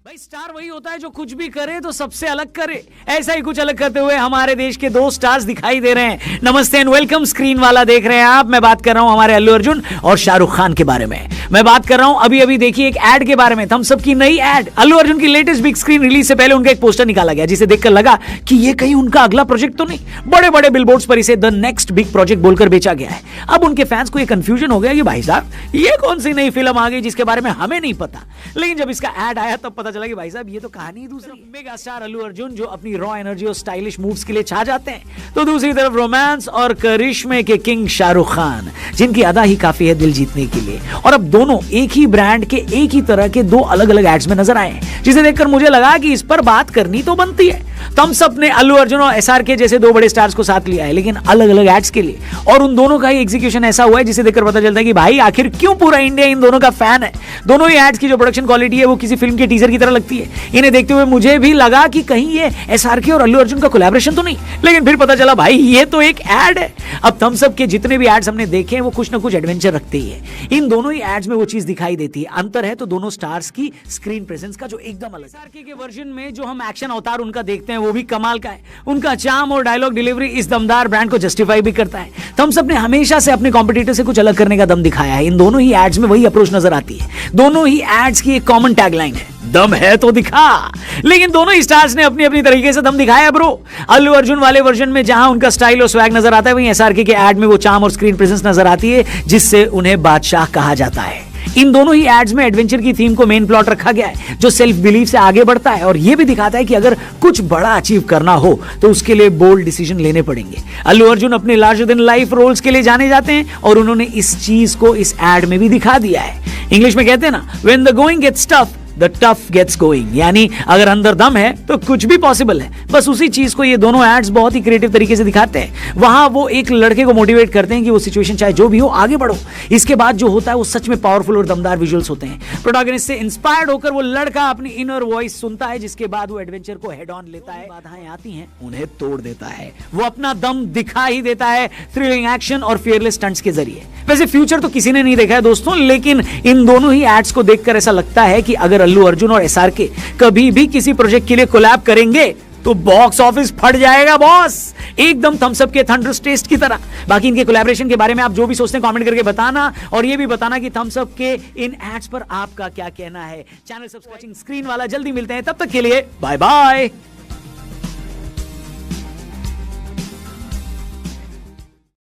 भाई स्टार वही होता है जो कुछ भी करे तो सबसे अलग करे। ऐसा ही कुछ अलग करते हुए हमारे देश के दो स्टार्स दिखाई दे रहे हैं। नमस्ते एंड वेलकम। स्क्रीन वाला देख रहे हैं आप। मैं बात कर रहा हूं हमारे अल्लू अर्जुन और शाहरुख खान के बारे में। मैं बात कर रहा हूं अभी अभी देखिए एक एड के बारे में, थम्स अप की नई एड। अल्लू अर्जुन की लेटेस्ट बिग स्क्रीन रिलीज से पहले उनका एक पोस्टर निकाला गया जिसे देखकर लगा कि ये कहीं उनका अगला प्रोजेक्ट तो नहीं। बड़े बड़े बिलबोर्ड्स पर इसे द नेक्स्ट बिग प्रोजेक्ट बोलकर बेचा गया है। अब उनके फैंस को ये कंफ्यूजन हो गया कि भाई साहब ये कौन सी नई फिल्म आ गई जिसके बारे में हमें नहीं पता। लेकिन जब इसका एड आया तब पता चला कि भाई साहब ये तो कहानी दूसरी। मेगा स्टार अल्लू अर्जुन जो अपनी रॉ एनर्जी और स्टाइलिश मूव्स के लिए छा जाते हैं, तो दूसरी तरफ रोमांस और करिश्मे के किंग शाहरुख खान जिनकी अदा ही काफी है दिल जीतने के लिए। और अब दोनों एक ही ब्रांड के एक ही तरह के दो अलग अलग एड्स में नजर आए, जिसे देखकर मुझे लगा कि इस पर बात करनी तो बनती है। थम्स अप ने अल्लू अर्जुन और एसआरके जैसे दो बड़े स्टार्स को साथ लिया है, लेकिन अलग अलग एड्स के लिए। और उन दोनों का ही एग्जीक्यूशन ऐसा हुआ है जिसे देखकर पता चलता है कि भाई आखिर क्यों पूरा इंडिया इन दोनों का फैन है। दोनों ही एड्स की जो प्रोडक्शन क्वालिटी है वो किसी फिल्म के टीजर की तरह लगती है। इन्हें देखते हुए मुझे भी लगा कि कहीं ये एसआरके और अल्लू अर्जुन का कोलैबोरेशन तो नहीं, लेकिन फिर पता चला भाई ये तो एक एड है। अब थम्स अप के जितने भी एड्स हमने देखे हैं वो कुछ ना कुछ एडवेंचर रखते ही है। इन दोनों ही एड्स में वो चीज दिखाई देती है। अंतर है तो दोनों स्टार्स की स्क्रीन प्रेजेंस का जो एकदम अलग। एसआरके के वर्जन में जो हम एक्शन अवतार उनका देखते हैं वो भी कमाल का है। उनका चार्म और डायलॉग डिलीवरी इस दमदार ब्रांड को जस्टिफाई भी करता है। थम्स अप ने हमेशा से अपने कॉम्पिटिटर से कुछ अलग करने का दम दिखाया है। इन दोनों ही एड्स में वही अप्रोच नजर आती है। दोनों ही एड्स की एक कॉमन टैगलाइन है, दम है तो दिखा। लेकिन दोनों ही स्टार्स ने अपनी अपनी तरीके से दम दिखाया ब्रो। अल्लू अर्जुन वाले वर्जन में जहां उनका स्टाइल और स्वैग नजर आता है, वहीं एसआरके के एड में वो चार्म और स्क्रीन प्रेजेंस नजर आती है जिससे उन्हें बादशाह कहा जाता है। इन दोनों ही एड्स में एडवेंचर की थीम को मेन प्लॉट रखा गया है जो सेल्फ बिलीफ से आगे बढ़ता है और यह भी दिखाता है कि अगर कुछ बड़ा अचीव करना हो तो उसके लिए बोल्ड डिसीजन लेने पड़ेंगे। अल्लू अर्जुन अपने लार्जर देन लाइफ रोल्स के लिए जाने जाते हैं और उन्होंने इस चीज को इस एड में भी दिखा दिया है। इंग्लिश में कहते हैं ना, when the going gets tough the tough gets going, यानी अगर अंदर दम है तो कुछ भी पॉसिबल है। बस उसी चीज को ये दोनों एड्स बहुत ही क्रिएटिव तरीके से दिखाते हैं। वहां वो एक लड़के को मोटिवेट करते हैं कि वो सिचुएशन चाहे जो भी हो आगे बढ़ो। इसके बाद जो होता है वो सच में पावरफुल और दमदार विजुअल्स होते हैं। प्रोटैगनिस्ट से इंस्पायर्ड होकर वो लड़का अपनी इनर वॉइस सुनता है, जिसके बाद वो एडवेंचर को हेड ऑन लेता है। बाधाएं आती हैं उन्हें तोड़ देता है। वो अपना दम दिखा ही देता है थ्रिलिंग एक्शन और फियरलेस स्टंट्स के जरिए। वैसे फ्यूचर तो किसी ने नहीं देखा है दोस्तों, लेकिन इन दोनों ही एड्स को देखकर ऐसा लगता है कि अगर अल्लू अर्जुन और एसआरके कभी भी किसी प्रोजेक्ट के लिए कोलैब करेंगे तो बॉक्स ऑफिस फट जाएगा बॉस, एकदम थम्स अप के थंडरस टेस्ट की तरह। बाकी इनके कोलैबोरेशन के बारे में आप जो भी सोचते हैं कमेंट करके बताना, और ये भी बताना कि थम्स अप के इन एड्स पर आपका क्या कहना है। चैनल सब्सक्राइबिंग स्क्रीन वाला, जल्दी मिलते हैं, तब तक के लिए बाय बाय।